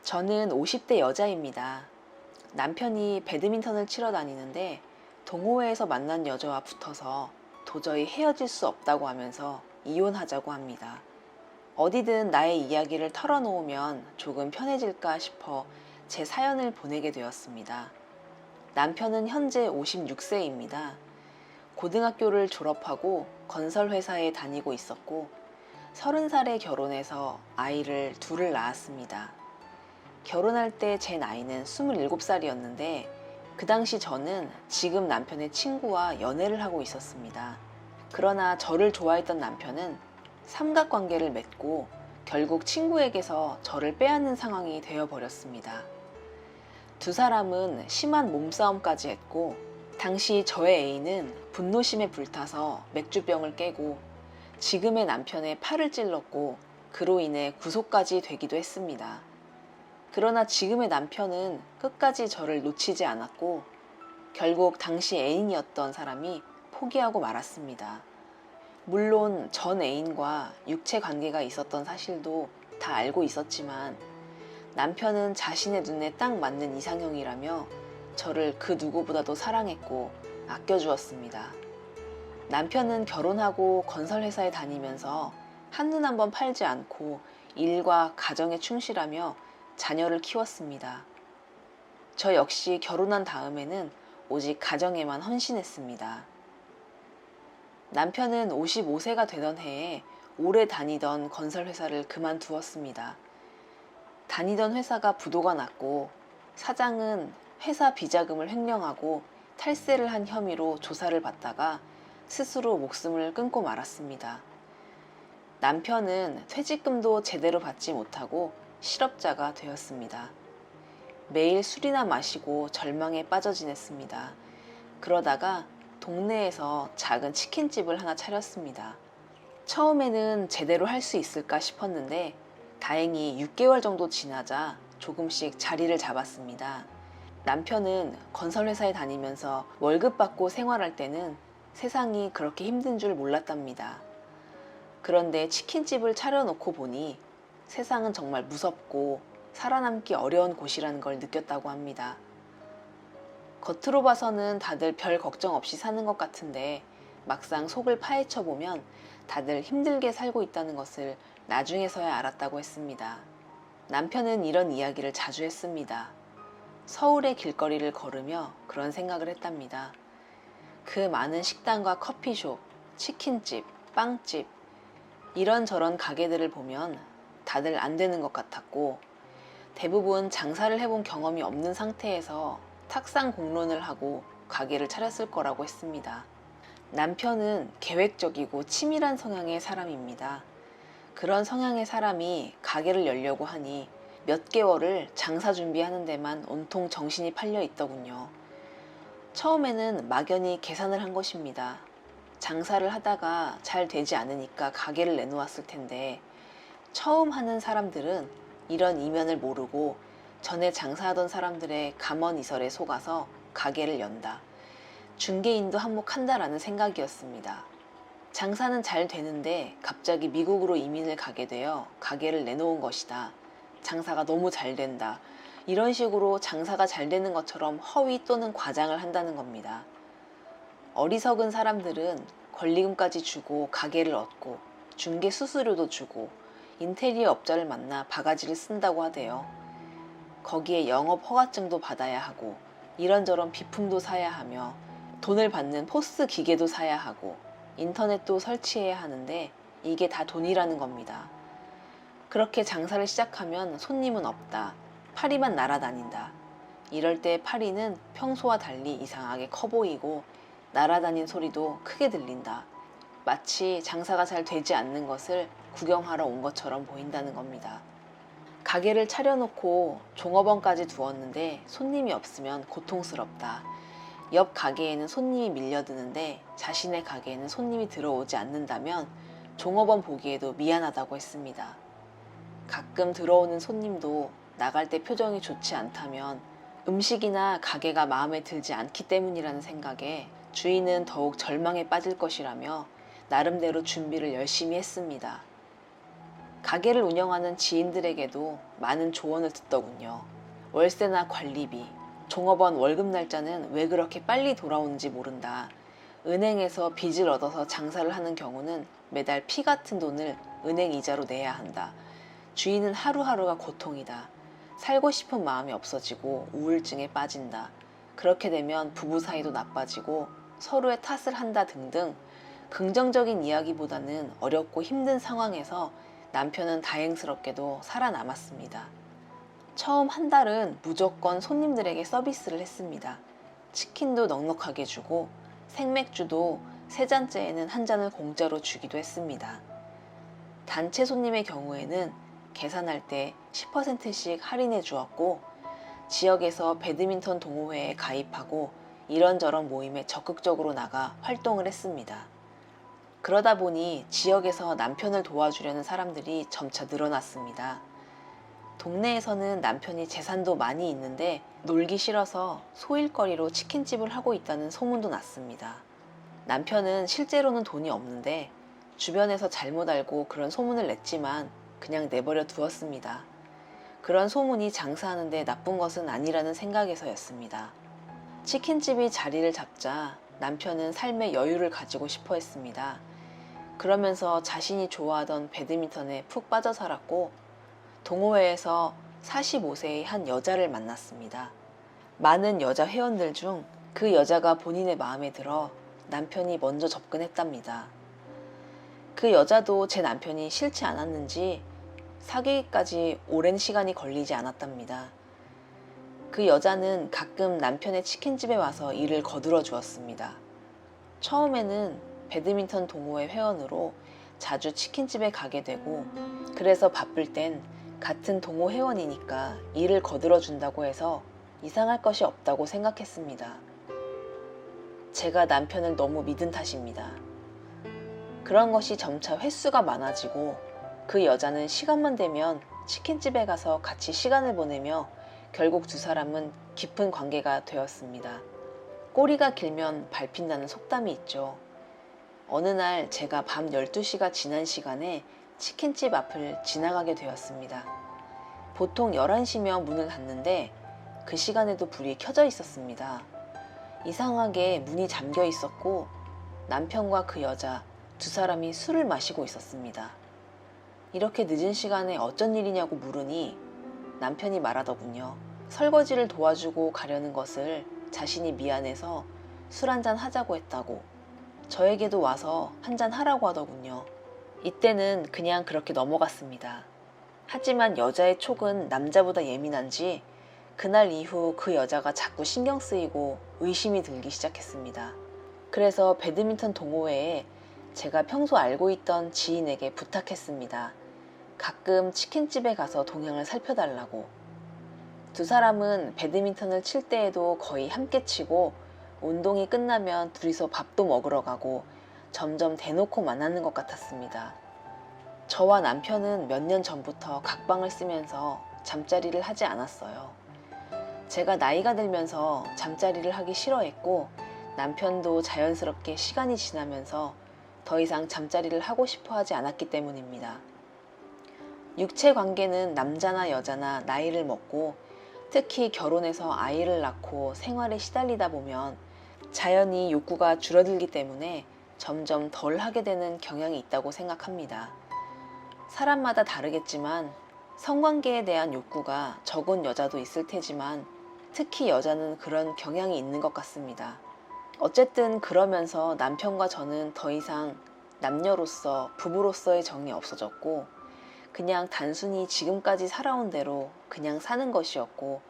저는 50대 여자입니다. 남편이 배드민턴을 치러 다니는데 동호회에서 만난 여자와 붙어서 도저히 헤어질 수 없다고 하면서 이혼하자고 합니다. 어디든 나의 이야기를 털어놓으면 조금 편해질까 싶어 제 사연을 보내게 되었습니다. 남편은 현재 56세입니다. 고등학교를 졸업하고 건설회사에 다니고 있었고 30살에 결혼해서 아이를 둘을 낳았습니다. 결혼할 때 제 나이는 27살이었는데 그 당시 저는 지금 남편의 친구와 연애를 하고 있었습니다. 그러나 저를 좋아했던 남편은 삼각관계를 맺고 결국 친구에게서 저를 빼앗는 상황이 되어버렸습니다. 두 사람은 심한 몸싸움까지 했고 당시 저의 애인은 분노심에 불타서 맥주병을 깨고 지금의 남편의 팔을 찔렀고 그로 인해 구속까지 되기도 했습니다. 그러나 지금의 남편은 끝까지 저를 놓치지 않았고 결국 당시 애인이었던 사람이 포기하고 말았습니다. 물론 전 애인과 육체 관계가 있었던 사실도 다 알고 있었지만 남편은 자신의 눈에 딱 맞는 이상형이라며 저를 그 누구보다도 사랑했고 아껴주었습니다. 남편은 결혼하고 건설회사에 다니면서 한눈 한번 팔지 않고 일과 가정에 충실하며 자녀를 키웠습니다. 저 역시 결혼한 다음에는 오직 가정에만 헌신했습니다. 남편은 55세가 되던 해에 오래 다니던 건설회사를 그만두었습니다. 다니던 회사가 부도가 났고 사장은 회사 비자금을 횡령하고 탈세를 한 혐의로 조사를 받다가 스스로 목숨을 끊고 말았습니다. 남편은 퇴직금도 제대로 받지 못하고 실업자가 되었습니다. 매일 술이나 마시고 절망에 빠져 지냈습니다. 그러다가 동네에서 작은 치킨집을 하나 차렸습니다. 처음에는 제대로 할 수 있을까 싶었는데 다행히 6개월 정도 지나자 조금씩 자리를 잡았습니다. 남편은 건설회사에 다니면서 월급 받고 생활할 때는 세상이 그렇게 힘든 줄 몰랐답니다. 그런데 치킨집을 차려놓고 보니 세상은 정말 무섭고 살아남기 어려운 곳이라는 걸 느꼈다고 합니다. 겉으로 봐서는 다들 별 걱정 없이 사는 것 같은데 막상 속을 파헤쳐 보면 다들 힘들게 살고 있다는 것을 나중에서야 알았다고 했습니다. 남편은 이런 이야기를 자주 했습니다. 서울의 길거리를 걸으며 그런 생각을 했답니다. 그 많은 식당과 커피숍, 치킨집, 빵집, 이런저런 가게들을 보면 다들 안 되는 것 같았고 대부분 장사를 해본 경험이 없는 상태에서 탁상 공론을 하고 가게를 차렸을 거라고 했습니다. 남편은 계획적이고 치밀한 성향의 사람입니다. 그런 성향의 사람이 가게를 열려고 하니 몇 개월을 장사 준비하는 데만 온통 정신이 팔려 있더군요. 처음에는 막연히 계산을 한 것입니다. 장사를 하다가 잘 되지 않으니까 가게를 내놓았을 텐데 처음 하는 사람들은 이런 이면을 모르고 전에 장사하던 사람들의 감언이설에 속아서 가게를 연다. 중개인도 한몫한다라는 생각이었습니다. 장사는 잘 되는데 갑자기 미국으로 이민을 가게 되어 가게를 내놓은 것이다. 장사가 너무 잘 된다. 이런 식으로 장사가 잘 되는 것처럼 허위 또는 과장을 한다는 겁니다. 어리석은 사람들은 권리금까지 주고 가게를 얻고 중개 수수료도 주고 인테리어 업자를 만나 바가지를 쓴다고 하대요. 거기에 영업 허가증도 받아야 하고 이런저런 비품도 사야 하며 돈을 받는 포스 기계도 사야 하고 인터넷도 설치해야 하는데 이게 다 돈이라는 겁니다. 그렇게 장사를 시작하면 손님은 없다. 파리만 날아다닌다. 이럴 때 파리는 평소와 달리 이상하게 커 보이고 날아다닌 소리도 크게 들린다. 마치 장사가 잘 되지 않는 것을 구경하러 온 것처럼 보인다는 겁니다. 가게를 차려놓고 종업원까지 두었는데 손님이 없으면 고통스럽다. 옆 가게에는 손님이 밀려드는데 자신의 가게에는 손님이 들어오지 않는다면 종업원 보기에도 미안하다고 했습니다. 가끔 들어오는 손님도 나갈 때 표정이 좋지 않다면 음식이나 가게가 마음에 들지 않기 때문이라는 생각에 주인은 더욱 절망에 빠질 것이라며 나름대로 준비를 열심히 했습니다. 가게를 운영하는 지인들에게도 많은 조언을 듣더군요. 월세나 관리비, 종업원 월급 날짜는 왜 그렇게 빨리 돌아오는지 모른다. 은행에서 빚을 얻어서 장사를 하는 경우는 매달 피 같은 돈을 은행 이자로 내야 한다. 주인은 하루하루가 고통이다. 살고 싶은 마음이 없어지고 우울증에 빠진다. 그렇게 되면 부부 사이도 나빠지고 서로의 탓을 한다 등등 긍정적인 이야기보다는 어렵고 힘든 상황에서 남편은 다행스럽게도 살아남았습니다. 처음 한 달은 무조건 손님들에게 서비스를 했습니다. 치킨도 넉넉하게 주고 생맥주도 3잔째에는 한 잔을 공짜로 주기도 했습니다. 단체 손님의 경우에는 계산할 때 10%씩 할인해 주었고 지역에서 배드민턴 동호회에 가입하고 이런저런 모임에 적극적으로 나가 활동을 했습니다. 그러다 보니 지역에서 남편을 도와주려는 사람들이 점차 늘어났습니다. 동네에서는 남편이 재산도 많이 있는데 놀기 싫어서 소일거리로 치킨집을 하고 있다는 소문도 났습니다. 남편은 실제로는 돈이 없는데 주변에서 잘못 알고 그런 소문을 냈지만 그냥 내버려 두었습니다. 그런 소문이 장사하는데 나쁜 것은 아니라는 생각에서였습니다. 치킨집이 자리를 잡자 남편은 삶의 여유를 가지고 싶어 했습니다. 그러면서 자신이 좋아하던 배드민턴에 푹 빠져 살았고 동호회에서 45세의 한 여자를 만났습니다. 많은 여자 회원들 중 그 여자가 본인의 마음에 들어 남편이 먼저 접근했답니다. 그 여자도 제 남편이 싫지 않았는지 사귀기까지 오랜 시간이 걸리지 않았답니다. 그 여자는 가끔 남편의 치킨집에 와서 일을 거들어 주었습니다. 처음에는 배드민턴 동호회 회원으로 자주 치킨집에 가게 되고 그래서 바쁠 땐 같은 동호 회원이니까 일을 거들어 준다고 해서 이상할 것이 없다고 생각했습니다. 제가 남편을 너무 믿은 탓입니다. 그런 것이 점차 횟수가 많아지고 그 여자는 시간만 되면 치킨집에 가서 같이 시간을 보내며 결국 두 사람은 깊은 관계가 되었습니다. 꼬리가 길면 밟힌다는 속담이 있죠. 어느 날 제가 밤 12시가 지난 시간에 치킨집 앞을 지나가게 되었습니다. 보통 11시면 문을 닫는데 그 시간에도 불이 켜져 있었습니다. 이상하게 문이 잠겨 있었고 남편과 그 여자 두 사람이 술을 마시고 있었습니다. 이렇게 늦은 시간에 어쩐 일이냐고 물으니 남편이 말하더군요. 설거지를 도와주고 가려는 것을 자신이 미안해서 술 한잔 하자고 했다고 저에게도 와서 한잔 하라고 하더군요. 이때는 그냥 그렇게 넘어갔습니다. 하지만 여자의 촉은 남자보다 예민한지 그날 이후 그 여자가 자꾸 신경 쓰이고 의심이 들기 시작했습니다. 그래서 배드민턴 동호회에 제가 평소 알고 있던 지인에게 부탁했습니다. 가끔 치킨집에 가서 동향을 살펴달라고. 두 사람은 배드민턴을 칠 때에도 거의 함께 치고 운동이 끝나면 둘이서 밥도 먹으러 가고 점점 대놓고 만나는 것 같았습니다. 저와 남편은 몇 년 전부터 각방을 쓰면서 잠자리를 하지 않았어요. 제가 나이가 들면서 잠자리를 하기 싫어했고 남편도 자연스럽게 시간이 지나면서 더 이상 잠자리를 하고 싶어 하지 않았기 때문입니다. 육체 관계는 남자나 여자나 나이를 먹고 특히 결혼해서 아이를 낳고 생활에 시달리다 보면 자연히 욕구가 줄어들기 때문에 점점 덜 하게 되는 경향이 있다고 생각합니다. 사람마다 다르겠지만 성관계에 대한 욕구가 적은 여자도 있을 테지만 특히 여자는 그런 경향이 있는 것 같습니다. 어쨌든 그러면서 남편과 저는 더 이상 남녀로서 부부로서의 정이 없어졌고 그냥 단순히 지금까지 살아온 대로 그냥 사는 것이었고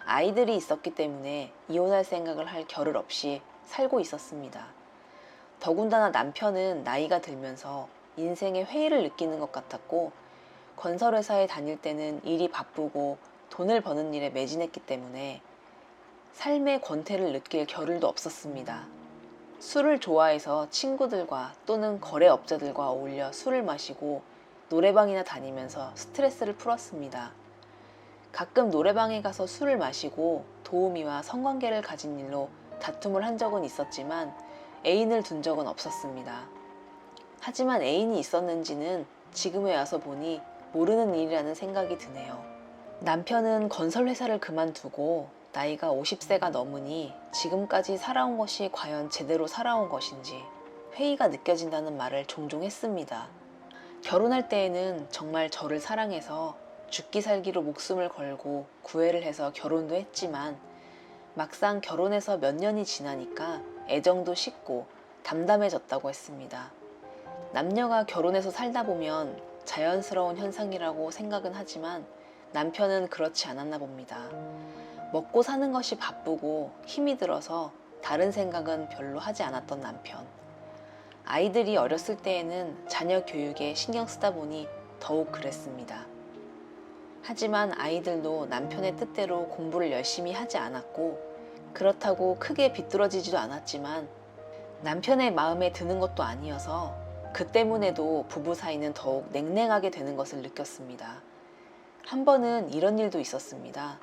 아이들이 있었기 때문에 이혼할 생각을 할 겨를 없이 살고 있었습니다. 더군다나 남편은 나이가 들면서 인생의 회의를 느끼는 것 같았고 건설회사에 다닐 때는 일이 바쁘고 돈을 버는 일에 매진했기 때문에 삶의 권태를 느낄 겨를도 없었습니다. 술을 좋아해서 친구들과 또는 거래업자들과 어울려 술을 마시고 노래방이나 다니면서 스트레스를 풀었습니다. 가끔 노래방에 가서 술을 마시고 도우미와 성관계를 가진 일로 다툼을 한 적은 있었지만 애인을 둔 적은 없었습니다. 하지만 애인이 있었는지는 지금에 와서 보니 모르는 일이라는 생각이 드네요. 남편은 건설회사를 그만두고 나이가 50세가 넘으니 지금까지 살아온 것이 과연 제대로 살아온 것인지 회의가 느껴진다는 말을 종종 했습니다. 결혼할 때에는 정말 저를 사랑해서 죽기 살기로 목숨을 걸고 구애를 해서 결혼도 했지만 막상 결혼해서 몇 년이 지나니까 애정도 식고 담담해졌다고 했습니다. 남녀가 결혼해서 살다 보면 자연스러운 현상이라고 생각은 하지만 남편은 그렇지 않았나 봅니다. 먹고 사는 것이 바쁘고 힘이 들어서 다른 생각은 별로 하지 않았던 남편. 아이들이 어렸을 때에는 자녀 교육에 신경 쓰다 보니 더욱 그랬습니다. 하지만 아이들도 남편의 뜻대로 공부를 열심히 하지 않았고 그렇다고 크게 비뚤어지지도 않았지만 남편의 마음에 드는 것도 아니어서 그 때문에도 부부 사이는 더욱 냉랭하게 되는 것을 느꼈습니다. 한 번은 이런 일도 있었습니다.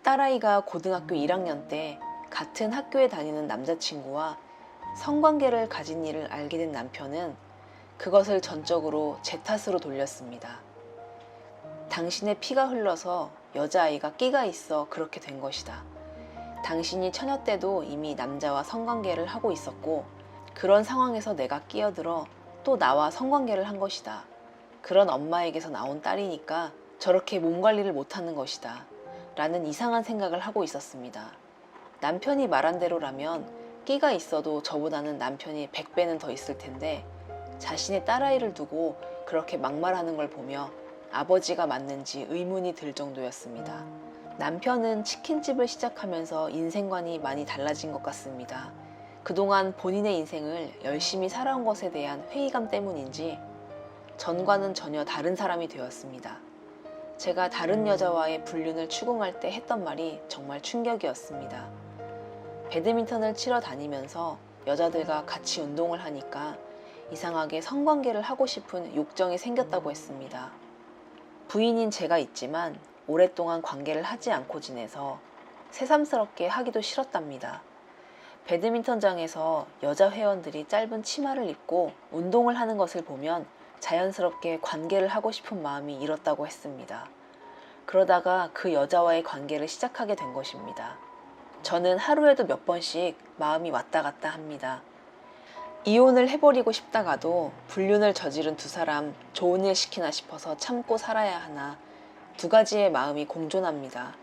딸아이가 고등학교 1학년 때 같은 학교에 다니는 남자친구와 성관계를 가진 일을 알게 된 남편은 그것을 전적으로 제 탓으로 돌렸습니다. 당신의 피가 흘러서 여자아이가 끼가 있어 그렇게 된 것이다. 당신이 처녀 때도 이미 남자와 성관계를 하고 있었고 그런 상황에서 내가 끼어들어 또 나와 성관계를 한 것이다. 그런 엄마에게서 나온 딸이니까 저렇게 몸 관리를 못하는 것이다. 라는 이상한 생각을 하고 있었습니다. 남편이 말한 대로라면 끼가 있어도 저보다는 남편이 100배는 더 있을 텐데 자신의 딸아이를 두고 그렇게 막말하는 걸 보며 아버지가 맞는지 의문이 들 정도였습니다. 남편은 치킨집을 시작하면서 인생관이 많이 달라진 것 같습니다. 그동안 본인의 인생을 열심히 살아온 것에 대한 회의감 때문인지 전과는 전혀 다른 사람이 되었습니다. 제가 다른 여자와의 불륜을 추궁할 때 했던 말이 정말 충격이었습니다. 배드민턴을 치러 다니면서 여자들과 같이 운동을 하니까 이상하게 성관계를 하고 싶은 욕정이 생겼다고 했습니다. 부인인 제가 있지만 오랫동안 관계를 하지 않고 지내서 새삼스럽게 하기도 싫었답니다. 배드민턴장에서 여자 회원들이 짧은 치마를 입고 운동을 하는 것을 보면 자연스럽게 관계를 하고 싶은 마음이 일었다고 했습니다. 그러다가 그 여자와의 관계를 시작하게 된 것입니다. 저는 하루에도 몇 번씩 마음이 왔다 갔다 합니다. 이혼을 해버리고 싶다가도 불륜을 저지른 두 사람 좋은 일 시키나 싶어서 참고 살아야 하나 두 가지의 마음이 공존합니다.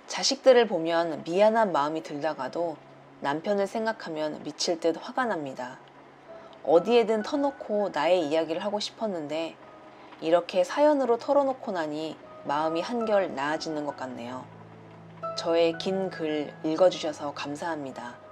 자식들을 보면 미안한 마음이 들다가도 남편을 생각하면 미칠 듯 화가 납니다. 어디에든 터놓고 나의 이야기를 하고 싶었는데 이렇게 사연으로 털어놓고 나니 마음이 한결 나아지는 것 같네요. 저의 긴 글 읽어주셔서 감사합니다.